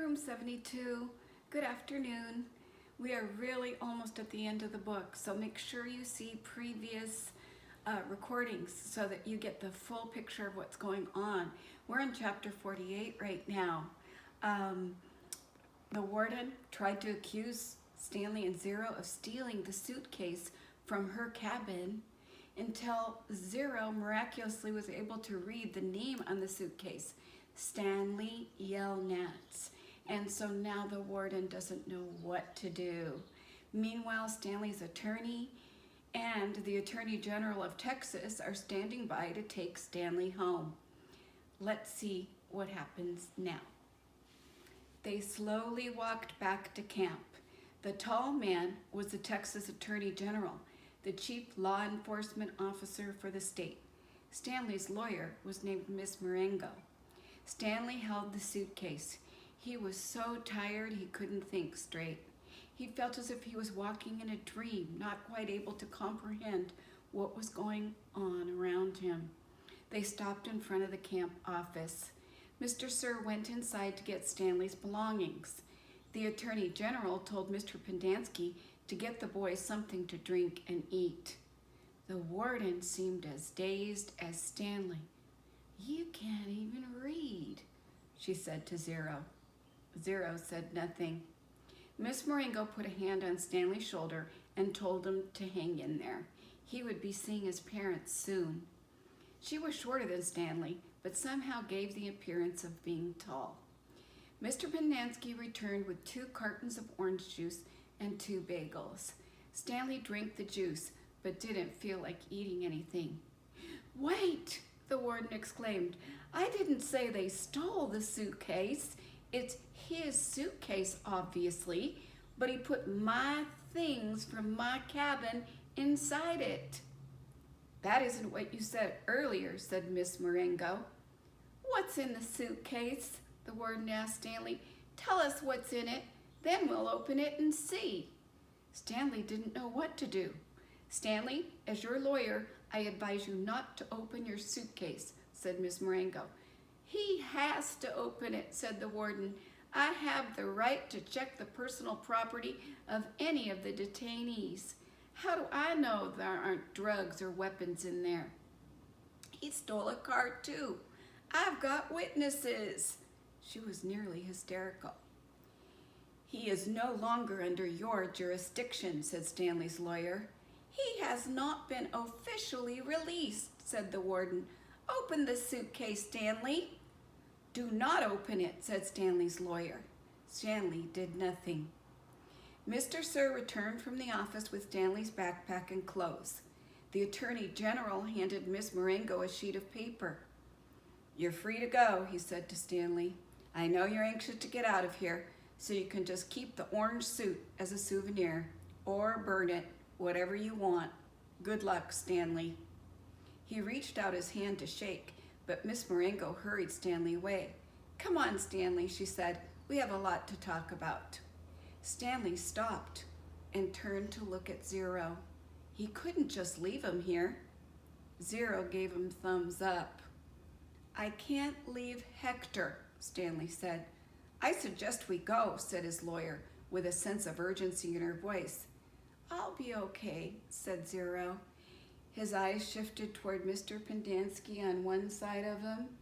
Room 72. Good afternoon. We are really almost at the end of the book, so make sure you see previous recordings so that you get the full picture of what's going on. We're in chapter 48 right now. The warden tried to accuse Stanley and Zero of stealing the suitcase from her cabin until Zero miraculously was able to read the name on the suitcase, Stanley Yelnats. And so now the warden doesn't know what to do. Meanwhile, Stanley's attorney and the Attorney General of Texas are standing by to take Stanley home. Let's see what happens now. They slowly walked back to camp. The tall man was the Texas Attorney General, the chief law enforcement officer for the state. Stanley's lawyer was named Miss Marengo. Stanley held the suitcase. He was so tired he couldn't think straight. He felt as if he was walking in a dream, not quite able to comprehend what was going on around him. They stopped in front of the camp office. Mr. Sir went inside to get Stanley's belongings. The Attorney General told Mr. Pendanski to get the boys something to drink and eat. The warden seemed as dazed as Stanley. "You can't even read," she said to Zero. Zero said nothing. Miss Marengo put a hand on Stanley's shoulder and told him to hang in there. He would be seeing his parents soon. She was shorter than Stanley, but somehow gave the appearance of being tall. Mr. Pendanski returned with 2 cartons of orange juice and 2 bagels. Stanley drank the juice, but didn't feel like eating anything. "Wait!" the warden exclaimed. "I didn't say they stole the suitcase. It's his suitcase, obviously, but he put my things from my cabin inside it." "That isn't what you said earlier," said Miss Marengo. "What's in the suitcase?" the warden asked Stanley. "Tell us what's in it, then we'll open it and see." Stanley didn't know what to do. "Stanley, as your lawyer, I advise you not to open your suitcase," said Miss Marengo. "He has to open it," said the warden. "I have the right to check the personal property of any of the detainees. How do I know there aren't drugs or weapons in there? He stole a car too. I've got witnesses." She was nearly hysterical. "He is no longer under your jurisdiction," said Stanley's lawyer. "He has not been officially released," said the warden. "Open the suitcase, Stanley." "Do not open it," said Stanley's lawyer. Stanley did nothing. Mr. Sir returned from the office with Stanley's backpack and clothes. The Attorney General handed Miss Marengo a sheet of paper. "You're free to go," he said to Stanley. "I know you're anxious to get out of here, so you can just keep the orange suit as a souvenir, or burn it, whatever you want. Good luck, Stanley." He reached out his hand to shake, but Miss Marengo hurried Stanley away. "Come on, Stanley," she said. "We have a lot to talk about." Stanley stopped and turned to look at Zero. He couldn't just leave him here. Zero gave him thumbs up. "I can't leave Hector," Stanley said. "I suggest we go," said his lawyer, with a sense of urgency in her voice. "I'll be okay," said Zero. His eyes shifted toward Mr. Pendanski on one side of him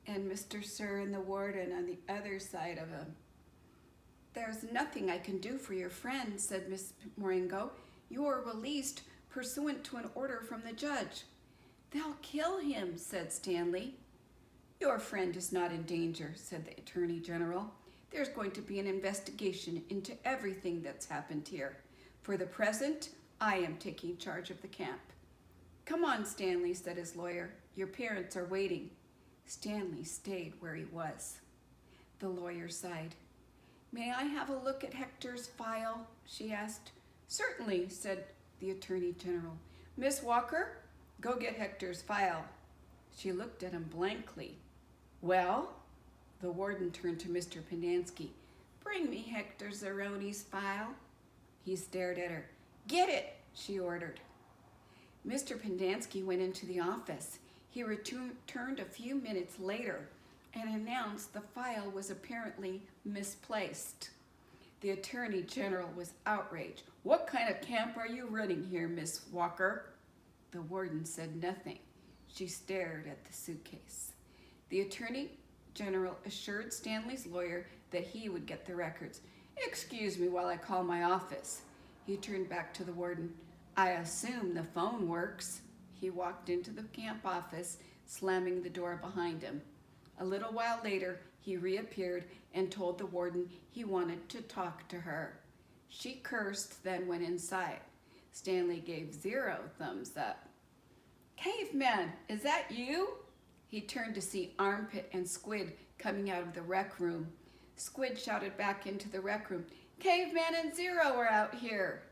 and Mr. Sir and the warden on the other side of him. "There's nothing I can do for your friend," said Miss Marengo. "You are released pursuant to an order from the judge." "They'll kill him," said Stanley. "Your friend is not in danger," said the Attorney General. "There's going to be an investigation into everything that's happened here. For the present, I am taking charge of the camp." "Come on, Stanley," said his lawyer. "Your parents are waiting." Stanley stayed where he was. The lawyer sighed. "May I have a look at Hector's file?" she asked. "Certainly," said the Attorney General. "Miss Walker, go get Hector's file." She looked at him blankly. "Well?" The warden turned to Mr. Pendanski. "Bring me Hector Zeroni's file." He stared at her. "Get it," she ordered. Mr. Pendanski went into the office. He returned a few minutes later. and announced the file was apparently misplaced. The Attorney General was outraged. "What kind of camp are you running here, Miss Walker?" The warden said nothing. She stared at the suitcase. The Attorney General assured Stanley's lawyer that he would get the records. "Excuse me while I call my office." He turned back to the warden. "I assume the phone works." He walked into the camp office, slamming the door behind him. A little while later, he reappeared and told the warden he wanted to talk to her. She cursed, then went inside. Stanley gave 0 thumbs up. "Caveman, is that you?" He turned to see Armpit and Squid coming out of the rec room. Squid shouted back into the rec room, "Caveman and Zero are out here."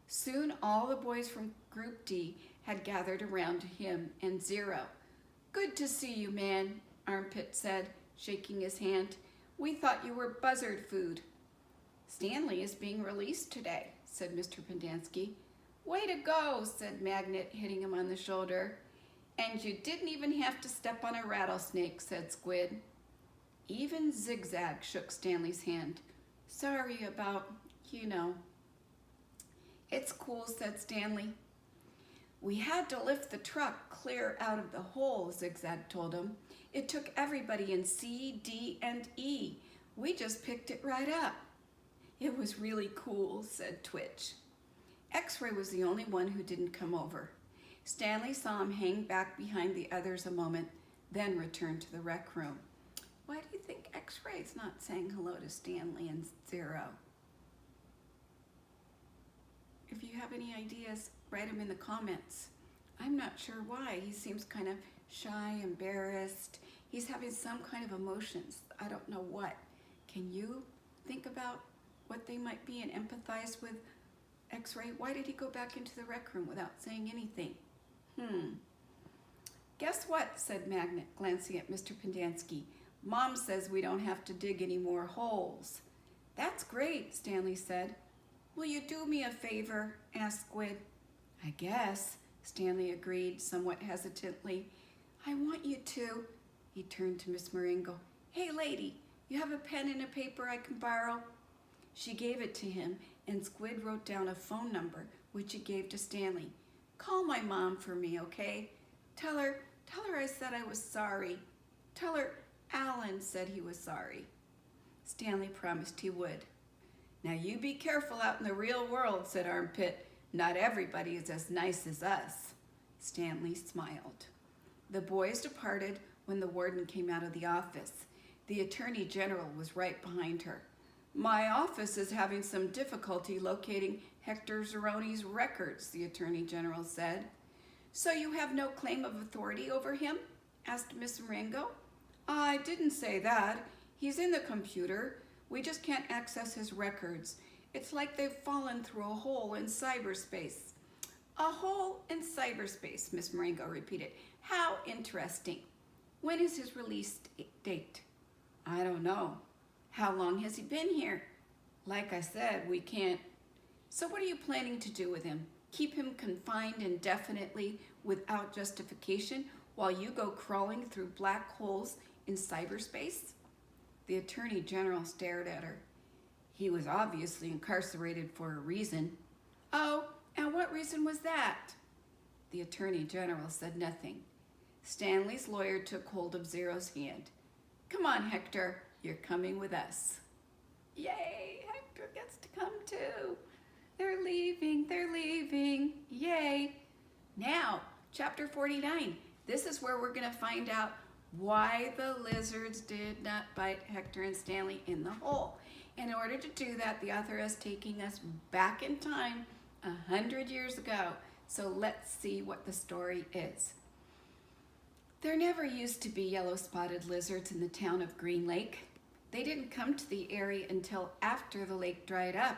Soon all the boys from Group D had gathered around him and Zero. "Good to see you, man," Armpit said, shaking his hand. "We thought you were buzzard food." "Stanley is being released today," said Mr. Pendanski. "Way to go," said Magnet, hitting him on the shoulder. "And you didn't even have to step on a rattlesnake," said Squid. Even Zigzag shook Stanley's hand. "Sorry about, you know." "It's cool," said Stanley. "We had to lift the truck clear out of the hole," Zigzag told him. "It took everybody in C, D, and E. We just picked it right up." "It was really cool," said Twitch. X-Ray was the only one who didn't come over. Stanley saw him hang back behind the others a moment, then returned to the rec room. Why do you think X-Ray's not saying hello to Stanley and Zero? If you have any ideas, write them in the comments. I'm not sure why. He seems kind of shy, embarrassed. He's having some kind of emotions. I don't know what. Can you think about what they might be and empathize with X-Ray? Why did he go back into the rec room without saying anything? "Guess what?" said Magnet, glancing at Mr. Pendanski. "Mom says we don't have to dig any more holes." "That's great," Stanley said. "Will you do me a favor?" asked Squid. "I guess," Stanley agreed, somewhat hesitantly. "I want you to." He turned to Miss Marengo. "Hey, lady, you have a pen and a paper I can borrow?" She gave it to him, and Squid wrote down a phone number, which he gave to Stanley. "Call my mom for me, okay? Tell her I said I was sorry. Tell her Alan said he was sorry." Stanley promised he would. "Now you be careful out in the real world," said Armpit. "Not everybody is as nice as us." Stanley smiled. The boys departed when the warden came out of the office. The Attorney General was right behind her. "My office is having some difficulty locating Hector Zeroni's records," the Attorney General said. "So you have no claim of authority over him?" asked Miss Marengo. "I didn't say that. He's in the computer. We just can't access his records. It's like they've fallen through a hole in cyberspace." "A hole in cyberspace," Miss Marengo repeated. "How interesting. When is his release date?" "I don't know." "How long has he been here?" "Like I said, we can't." "So what are you planning to do with him? Keep him confined indefinitely without justification while you go crawling through black holes in cyberspace?" The Attorney General stared at her. "He was obviously incarcerated for a reason." "Oh, and what reason was that?" The Attorney General said nothing. Stanley's lawyer took hold of Zero's hand. "Come on, Hector, you're coming with us." Yay, Hector gets to come too. They're leaving, yay. Now, chapter 49. This is where we're gonna find out why the lizards did not bite Hector and Stanley in the hole. In order to do that, the author is taking us back in time 100 years ago. So let's see what the story is. There never used to be yellow-spotted lizards in the town of Green Lake. They didn't come to the area until after the lake dried up.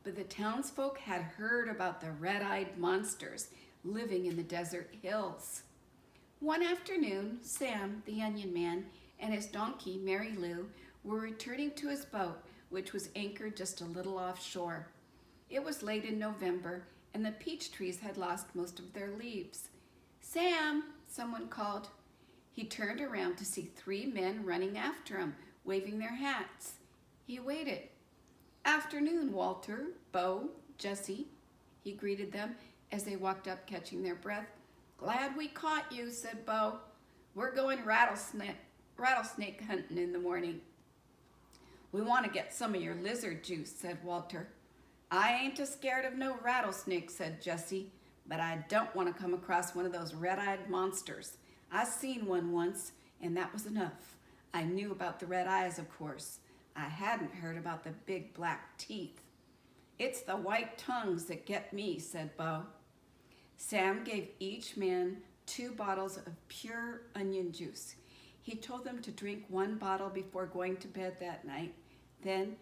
But the townsfolk had heard about the red-eyed monsters living in the desert hills. One afternoon, Sam, the onion man, and his donkey, Mary Lou, were returning to his boat, which was anchored just a little offshore. It was late in November, and the peach trees had lost most of their leaves. "Sam," someone called. He turned around to see 3 men running after him, waving their hats. He waited. "Afternoon, Walter, Bo, Jesse," he greeted them as they walked up, catching their breath. "Glad we caught you," said Bo. "We're going rattlesnake hunting in the morning." "We want to get some of your lizard juice," said Walter. "I ain't a scared of no rattlesnake," said Jesse, "but I don't want to come across one of those red-eyed monsters. I seen one once, and that was enough. I knew about the red eyes, of course. I hadn't heard about the big black teeth." "It's the white tongues that get me," said Bo. Sam gave each man 2 bottles of pure onion juice. He told them to drink 1 bottle before going to bed that night, then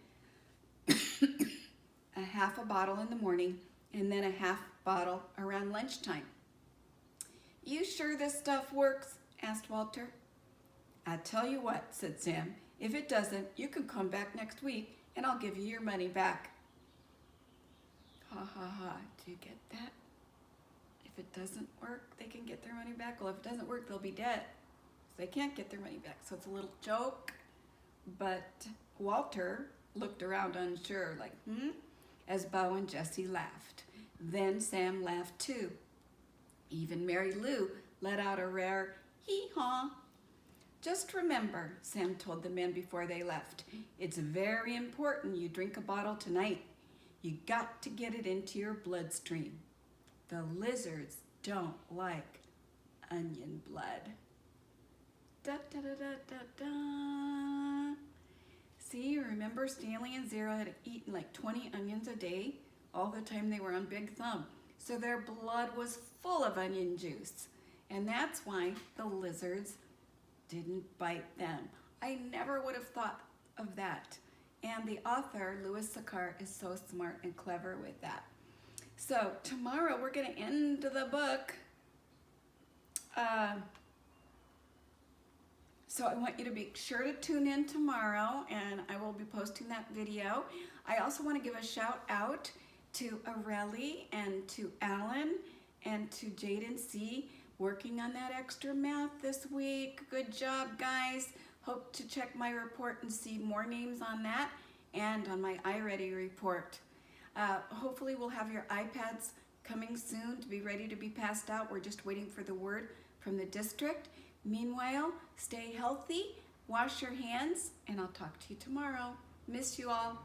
a half a bottle in the morning, and then a half bottle around lunchtime. "You sure this stuff works?" asked Walter. "I tell you what," said Sam, "if it doesn't, you can come back next week and I'll give you your money back." Ha ha ha, do you get that? If it doesn't work, they can get their money back. Well, if it doesn't work, they'll be dead. So they can't get their money back. So it's a little joke. But Walter looked around unsure, like, as Bo and Jesse laughed. Then Sam laughed too. Even Mary Lou let out a rare hee-haw. "Just remember," Sam told the men before they left, "it's very important you drink a bottle tonight. You got to get it into your bloodstream. The lizards don't like onion blood." Da da da da da da. See, remember Stanley and Zero had eaten like 20 onions a day all the time they were on Big Thumb. So their blood was full of onion juice. And that's why the lizards didn't bite them. I never would have thought of that. And the author, Louis Sachar, is so smart and clever with that. So tomorrow we're going to end the book. So I want you to be sure to tune in tomorrow, and I will be posting that video. I also want to give a shout out to Areli and to Alan and to Jaden C. working on that extra math this week. Good job, guys. Hope to check my report and see more names on that and on my iReady report. Hopefully we'll have your iPads coming soon to be ready to be passed out. We're just waiting for the word from the district. Meanwhile, stay healthy, wash your hands, and I'll talk to you tomorrow. Miss you all.